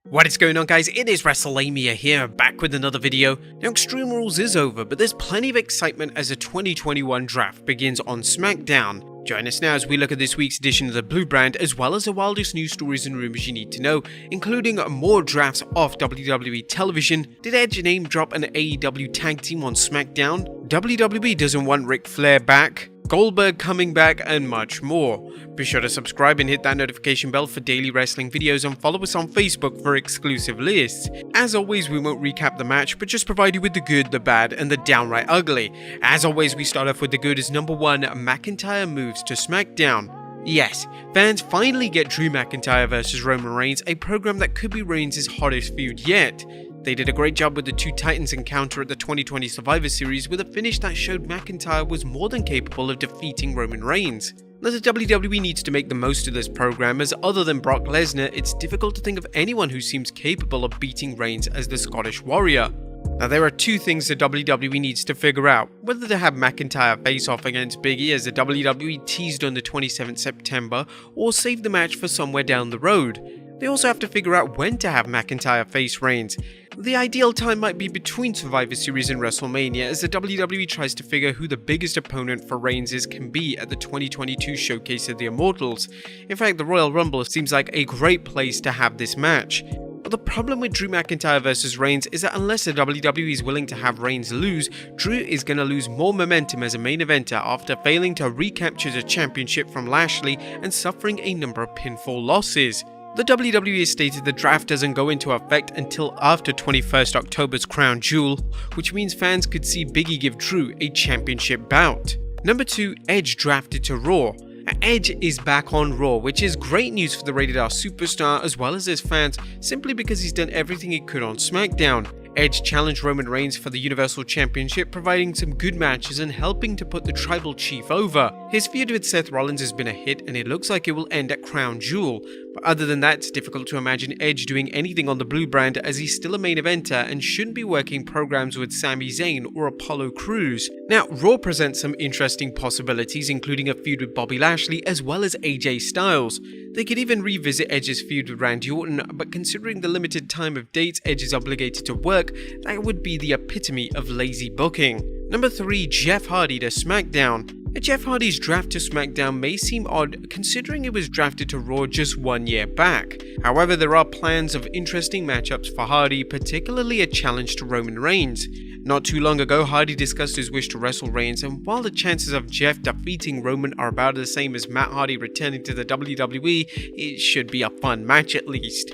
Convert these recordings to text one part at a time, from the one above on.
What is going on, guys? It is Wrestlelamia here, back with another video. Now, Extreme Rules is over, but there's plenty of excitement as the 2021 draft begins on Smackdown. Join us now as we look at this week's edition of the Blue Brand, as well as the wildest news stories and rumors you need to know, including more drafts off WWE television. Did Edge name drop an AEW tag team on Smackdown? WWE doesn't want Ric Flair back, Goldberg coming back, and much more. Be sure to subscribe and hit that notification bell for daily wrestling videos, and follow us on Facebook for exclusive lists. As always, we won't recap the match, but just provide you with the good, the bad, and the downright ugly. As always, we start off with the good as number 1, McIntyre moves to SmackDown. Yes, fans finally get Drew McIntyre vs Roman Reigns, a program that could be Reigns' hottest feud yet. They did a great job with the two Titans encounter at the 2020 Survivor Series, with a finish that showed McIntyre was more than capable of defeating Roman Reigns. Now, the WWE needs to make the most of this program, as other than Brock Lesnar, it's difficult to think of anyone who seems capable of beating Reigns as the Scottish Warrior. Now, there are two things the WWE needs to figure out: whether to have McIntyre face off against Big E as the WWE teased on the 27th September, or save the match for somewhere down the road. They also have to figure out when to have McIntyre face Reigns. The ideal time might be between Survivor Series and WrestleMania, as the WWE tries to figure who the biggest opponent for Reigns can be at the 2022 Showcase of the Immortals. In fact, the Royal Rumble seems like a great place to have this match. But the problem with Drew McIntyre vs Reigns is that unless the WWE is willing to have Reigns lose, Drew is going to lose more momentum as a main eventer after failing to recapture the championship from Lashley and suffering a number of pinfall losses. The WWE has stated the draft doesn't go into effect until after 21st October's Crown Jewel, which means fans could see Big E give Drew a championship bout. Number 2, Edge drafted to Raw. Edge is back on Raw, which is great news for the Rated R superstar as well as his fans, simply because he's done everything he could on SmackDown. Edge challenged Roman Reigns for the Universal Championship, providing some good matches and helping to put the Tribal Chief over. His feud with Seth Rollins has been a hit, and it looks like it will end at Crown Jewel. But other than that, it's difficult to imagine Edge doing anything on the Blue Brand, as he's still a main eventer and shouldn't be working programs with Sami Zayn or Apollo Crews. Now, Raw presents some interesting possibilities, including a feud with Bobby Lashley as well as AJ Styles. They could even revisit Edge's feud with Randy Orton, but considering the limited time of dates Edge is obligated to work, that would be the epitome of lazy booking. Number 3, Jeff Hardy to SmackDown. Jeff Hardy's draft to SmackDown may seem odd considering it was drafted to Raw just 1 year back. However, there are plans of interesting matchups for Hardy, particularly a challenge to Roman Reigns. Not too long ago, Hardy discussed his wish to wrestle Reigns, and while the chances of Jeff defeating Roman are about the same as Matt Hardy returning to the WWE, it should be a fun match at least.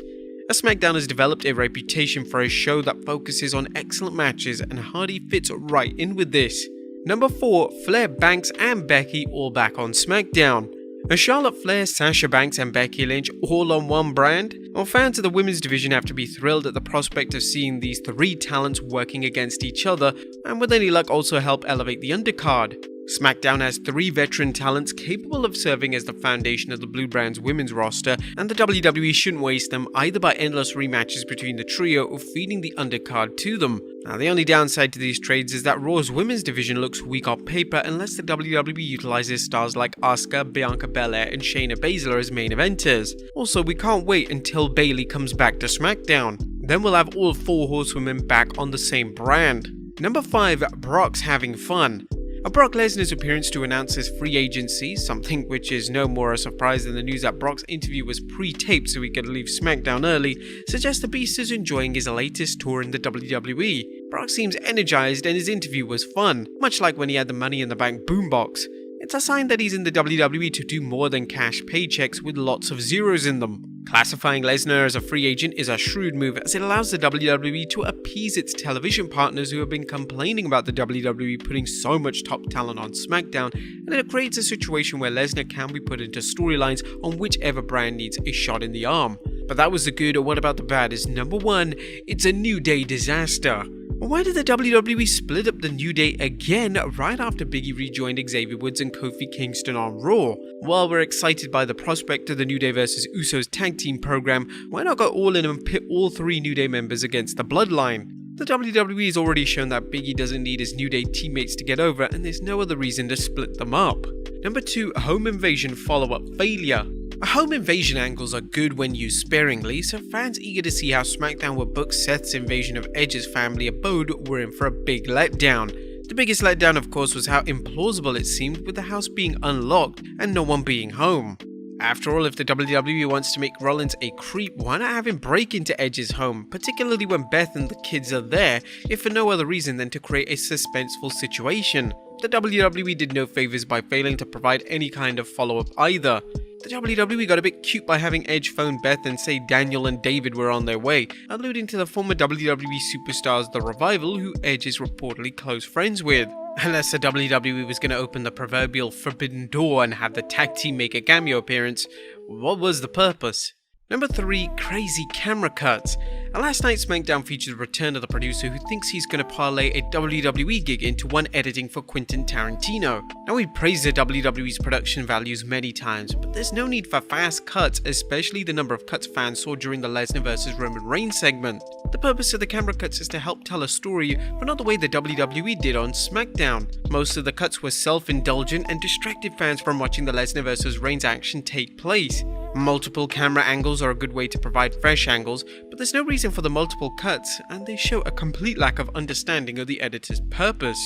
SmackDown has developed a reputation for a show that focuses on excellent matches, and Hardy fits right in with this. Number 4, Flair, Banks, and Becky all back on SmackDown. Are Charlotte Flair, Sasha Banks, and Becky Lynch all on one brand? Well, fans of the women's division have to be thrilled at the prospect of seeing these three talents working against each other, and with any luck also help elevate the undercard. SmackDown has 3 veteran talents capable of serving as the foundation of the Blue Brand's women's roster, and the WWE shouldn't waste them either by endless rematches between the trio or feeding the undercard to them. Now, the only downside to these trades is that Raw's women's division looks weak on paper unless the WWE utilizes stars like Asuka, Bianca Belair, and Shayna Baszler as main eventers. Also, we can't wait until Bayley comes back to SmackDown. Then we'll have all 4 horsewomen back on the same brand. Number 5, Brock's having fun. Brock Lesnar's appearance to announce his free agency, something which is no more a surprise than the news that Brock's interview was pre-taped so he could leave SmackDown early, suggests the Beast is enjoying his latest tour in the WWE. Brock seems energized and his interview was fun, much like when he had the Money in the Bank boombox. It's a sign that he's in the WWE to do more than cash paychecks with lots of zeros in them. Classifying Lesnar as a free agent is a shrewd move, as it allows the WWE to appease its television partners who have been complaining about the WWE putting so much top talent on SmackDown, and it creates a situation where Lesnar can be put into storylines on whichever brand needs a shot in the arm. But that was the good, or what about the bad? Is number 1, it's a New Day disaster. Why did the WWE split up the New Day again right after Big E rejoined Xavier Woods and Kofi Kingston on Raw? While we're excited by the prospect of the New Day vs Usos tag team program, why not go all in and pit all 3 New Day members against the Bloodline? The WWE has already shown that Big E doesn't need his New Day teammates to get over, and there's no other reason to split them up. Number 2, Home Invasion follow-up failure. Home invasion angles are good when used sparingly, so fans eager to see how SmackDown would book Seth's invasion of Edge's family abode were in for a big letdown. The biggest letdown, of course, was how implausible it seemed with the house being unlocked and no one being home. After all, if the WWE wants to make Rollins a creep, why not have him break into Edge's home, particularly when Beth and the kids are there, if for no other reason than to create a suspenseful situation. The WWE did no favors by failing to provide any kind of follow-up either. The WWE got a bit cute by having Edge phone Beth and say Daniel and David were on their way, alluding to the former WWE superstars The Revival, who Edge is reportedly close friends with. Unless the WWE was going to open the proverbial forbidden door and have the tag team make a cameo appearance, what was the purpose? Number 3. Crazy camera cuts. Last night's SmackDown featured the return of the producer who thinks he's going to parlay a WWE gig into one editing for Quentin Tarantino. Now, we praised the WWE's production values many times, but there's no need for fast cuts, especially the number of cuts fans saw during the Lesnar vs Roman Reigns segment. The purpose of the camera cuts is to help tell a story, but not the way the WWE did on SmackDown. Most of the cuts were self-indulgent and distracted fans from watching the Lesnar vs Reigns action take place. Multiple camera angles are a good way to provide fresh angles, but there's no reason for the multiple cuts, and they show a complete lack of understanding of the editor's purpose.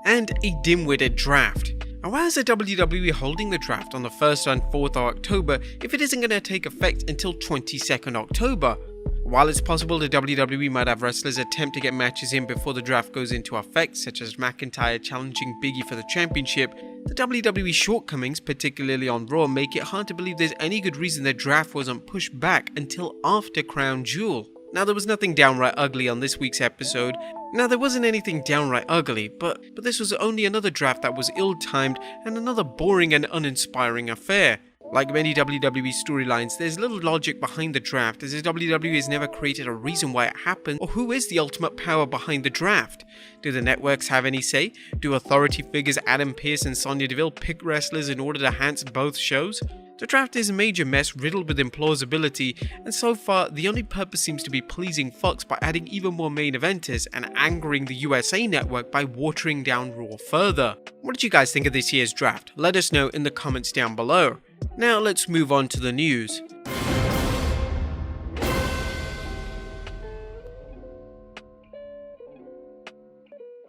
And a dim-witted draft. Now, why is the WWE holding the draft on the 1st and 4th of October if it isn't going to take effect until 22nd October? While it's possible the WWE might have wrestlers attempt to get matches in before the draft goes into effect, such as McIntyre challenging Big E for the championship, the WWE shortcomings, particularly on Raw, make it hard to believe there's any good reason the draft wasn't pushed back until after Crown Jewel. Now, there was nothing downright ugly on this week's episode. Now, there wasn't anything downright ugly, but this was only another draft that was ill-timed and another boring and uninspiring affair. Like many WWE storylines, there's little logic behind the draft, as the WWE has never created a reason why it happened or who is the ultimate power behind the draft. Do the networks have any say? Do authority figures Adam Pearce and Sonya Deville pick wrestlers in order to enhance both shows? The draft is a major mess riddled with implausibility, and so far the only purpose seems to be pleasing Fox by adding even more main eventers and angering the USA Network by watering down Raw further. What did you guys think of this year's draft? Let us know in the comments down below. Now let's move on to the news.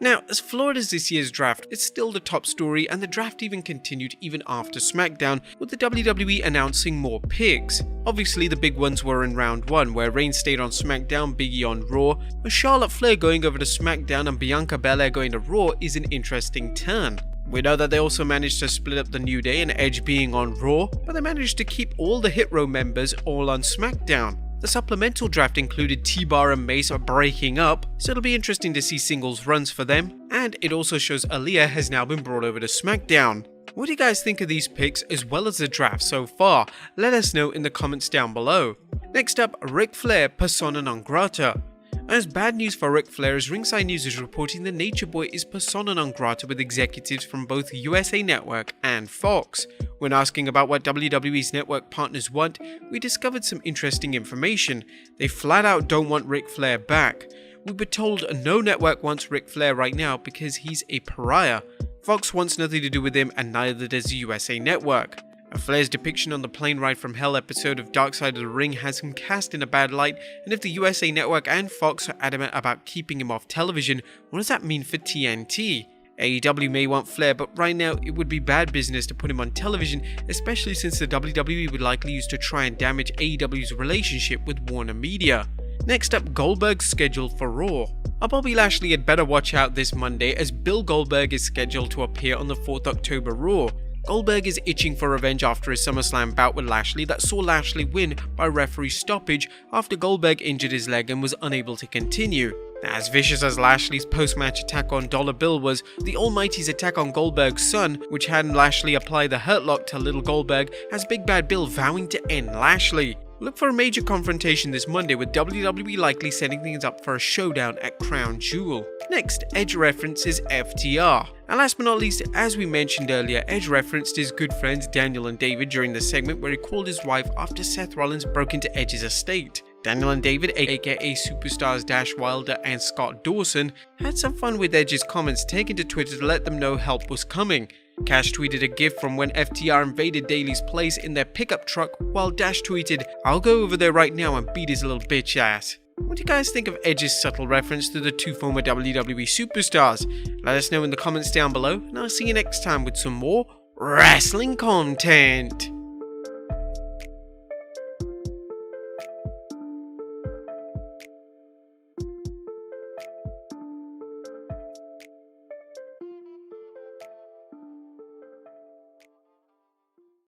Now, as flawed as this year's draft, it's still the top story, and the draft even continued even after SmackDown, with the WWE announcing more picks. Obviously, the big ones were in round 1, where Reigns stayed on SmackDown, Big E on Raw, but Charlotte Flair going over to SmackDown and Bianca Belair going to Raw is an interesting turn. We know that they also managed to split up the New Day and Edge being on Raw, but they managed to keep all the Hit Row members all on SmackDown. The supplemental draft included T-Bar and Mace breaking up, so it'll be interesting to see singles runs for them, and it also shows Aaliyah has now been brought over to SmackDown. What do you guys think of these picks as well as the draft so far? Let us know in the comments down below. Next up, Ric Flair persona non grata. As bad news for Ric Flair, as Ringside News is reporting the Nature Boy is persona non grata with executives from both USA Network and Fox. When asking about what WWE's network partners want, we discovered some interesting information. They flat out don't want Ric Flair back. We were told no network wants Ric Flair right now because he's a pariah. Fox wants nothing to do with him, and neither does the USA Network. Flair's depiction on the Plane Ride from Hell episode of Dark Side of the Ring has him cast in a bad light, and if the USA Network and Fox are adamant about keeping him off television, what does that mean for TNT? AEW may want Flair, but right now it would be bad business to put him on television, especially since the WWE would likely use to try and damage AEW's relationship with Warner Media. Next up, Goldberg scheduled for Raw. Bobby Lashley had better watch out this Monday, as Bill Goldberg is scheduled to appear on the 4th October Raw. Goldberg is itching for revenge after his SummerSlam bout with Lashley that saw Lashley win by referee stoppage after Goldberg injured his leg and was unable to continue. As vicious as Lashley's post-match attack on Dollar Bill was, the Almighty's attack on Goldberg's son, which had Lashley apply the Hurt Lock to Little Goldberg, has Big Bad Bill vowing to end Lashley. Look for a major confrontation this Monday, with WWE likely setting things up for a showdown at Crown Jewel. Next, Edge references FTR. And last but not least, as we mentioned earlier, Edge referenced his good friends Daniel and David during the segment where he called his wife after Seth Rollins broke into Edge's estate. Daniel and David, aka Superstars Dash Wilder and Scott Dawson, had some fun with Edge's comments taken to Twitter to let them know help was coming. Cash tweeted a gif from when FTR invaded Daly's place in their pickup truck, while Dash tweeted, "I'll go over there right now and beat his little bitch ass." What do you guys think of Edge's subtle reference to the two former WWE superstars? Let us know in the comments down below, and I'll see you next time with some more wrestling content.